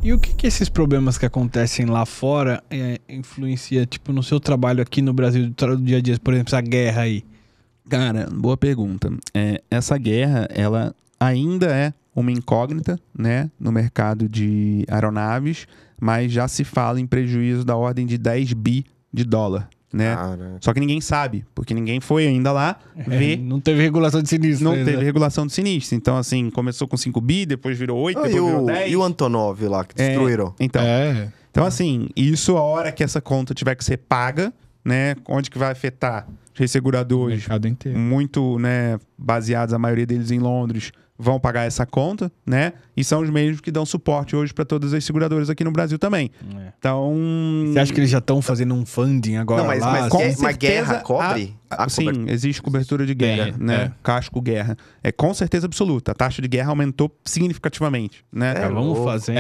E o que esses problemas que acontecem lá fora influencia, tipo, no seu trabalho aqui no Brasil, do dia a dia, por exemplo, essa guerra aí? Cara, boa pergunta. Essa guerra, ela ainda é uma incógnita, né, no mercado de aeronaves, mas já se fala em prejuízo da ordem de 10 bi de dólar, né? Só que ninguém sabe, porque ninguém foi ainda lá ver. Não teve regulação de sinistro. Não teve regulação de sinistro. Então, assim, começou com 5 bi, depois virou 8, depois virou 10. E o Antonov lá, que destruíram? Então, assim, isso a hora que essa conta tiver que ser paga, né? Onde que vai afetar os resseguradores? O mercado inteiro. Muito, né, baseados, a maioria deles em Londres, vão pagar essa conta, né? E são os mesmos que dão suporte hoje para todas as seguradoras aqui no Brasil também. Então... Você acha que eles já estão fazendo um funding agora? Não, mas lá? uma guerra cobre? Sim, existe cobertura de guerra, né? Casco guerra. Com certeza absoluta. A taxa de guerra aumentou significativamente, né? Vamos fazer.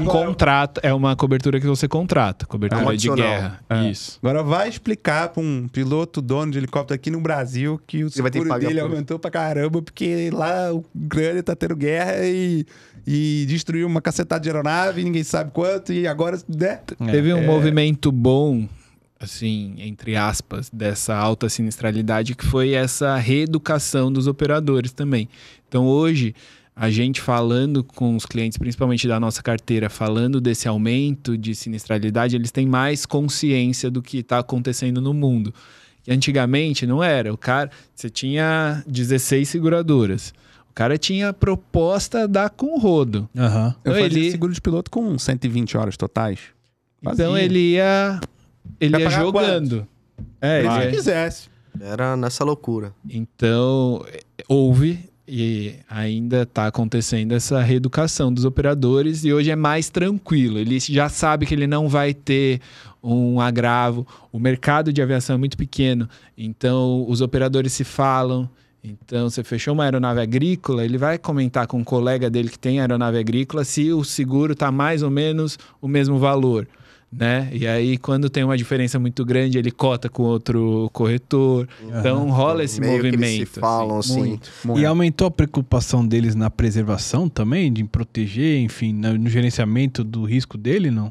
Contrata, é uma cobertura que você contrata, cobertura de guerra. Isso. Agora vai explicar para um piloto dono de helicóptero aqui no Brasil que o seguro dele aumentou pra caramba, porque lá o Ucrânia tá tendo guerra e destruiu uma cacetada de aeronave, ninguém sabe quanto, e agora, né? Teve um movimento bom, assim, entre aspas, dessa alta sinistralidade, que foi essa reeducação dos operadores também. Então, hoje, a gente falando com os clientes, principalmente da nossa carteira, falando desse aumento de sinistralidade, eles têm mais consciência do que está acontecendo no mundo. E antigamente não era. Você tinha 16 seguradoras. O cara tinha proposta dar com o rodo. Eu fazia seguro de piloto com 120 horas totais. Então ele ia jogando. Se quisesse. Era nessa loucura. Então, houve e ainda está acontecendo essa reeducação dos operadores, e hoje é mais tranquilo. Ele já sabe que ele não vai ter um agravo. O mercado de aviação é muito pequeno, então os operadores se falam. Então, você fechou uma aeronave agrícola, ele vai comentar com um colega dele que tem aeronave agrícola se o seguro está mais ou menos o mesmo valor, né? E aí, quando tem uma diferença muito grande, ele cota com outro corretor. Então, rola esse movimento. Que eles se falam, assim. Muito. E aumentou a preocupação deles na preservação também, de proteger, enfim, no gerenciamento do risco dele, não?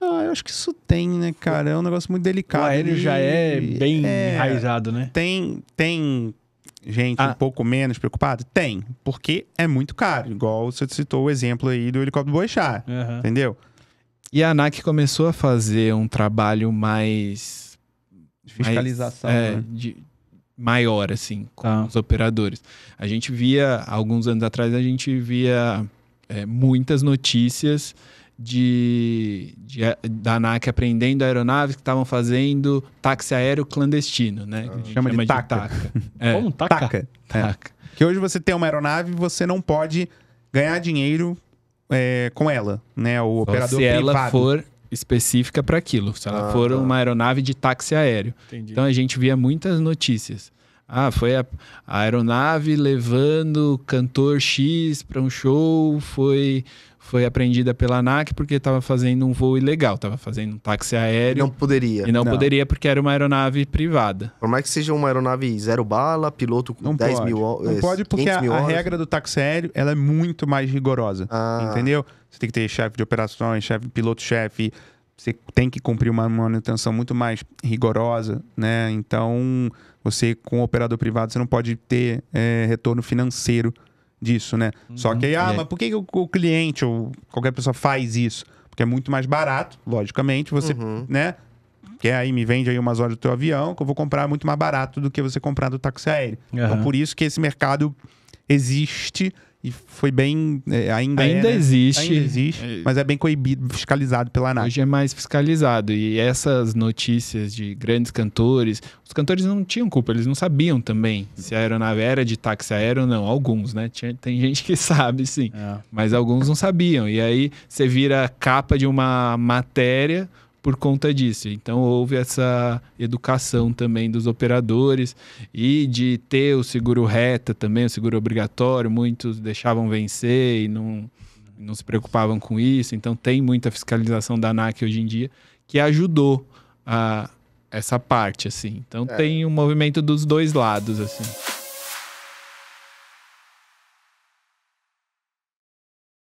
Eu acho que isso tem, né, cara? É um negócio muito delicado. O aéreo já é bem enraizado, né? Tem gente um pouco menos preocupada? Tem, porque é muito caro. Igual você citou o exemplo aí do helicóptero Boechat, entendeu? E a ANAC começou a fazer um trabalho mais... de fiscalização, né? Maior, assim, com os operadores. A gente via, alguns anos atrás, muitas notícias da ANAC apreendendo aeronaves que estavam fazendo táxi aéreo clandestino, né? Chama de TACA. Como TACA? TACA. Que hoje você tem uma aeronave e você não pode ganhar dinheiro com ela, né? O operador se privado. Ela for específica para aquilo, se ela for uma aeronave de táxi aéreo. Entendi. Então a gente via muitas notícias. Foi a aeronave levando cantor X para um show, foi apreendida pela ANAC porque estava fazendo um voo ilegal, estava fazendo um táxi aéreo. Não poderia. E não poderia porque era uma aeronave privada. Por mais que seja uma aeronave zero bala, piloto com 10 mil horas. Não pode porque a regra do táxi aéreo ela é muito mais rigorosa, entendeu? Você tem que ter chefe de operações, piloto-chefe, você tem que cumprir uma manutenção muito mais rigorosa, né? Então, você com o operador privado, você não pode ter retorno financeiro disso, né? Só que aí, mas por que o cliente ou qualquer pessoa faz isso? Porque é muito mais barato, logicamente, você, né? Que aí me vende aí umas horas do teu avião, que eu vou comprar muito mais barato do que você comprar do táxi aéreo. Então, por isso que esse mercado existe e foi bem... Ainda existe, mas é bem coibido, fiscalizado pela ANAC. Hoje é mais fiscalizado. E essas notícias de grandes cantores... Os cantores não tinham culpa, eles não sabiam também se a aeronave era de táxi aéreo ou não. Alguns, né? Tem gente que sabe, sim. Mas alguns não sabiam. E aí, você vira capa de uma matéria por conta disso. Então, houve essa educação também dos operadores e de ter o seguro reta também, o seguro obrigatório. Muitos deixavam vencer e não se preocupavam com isso. Então, tem muita fiscalização da ANAC hoje em dia que ajudou essa parte, assim. Então, tem um movimento dos dois lados, assim.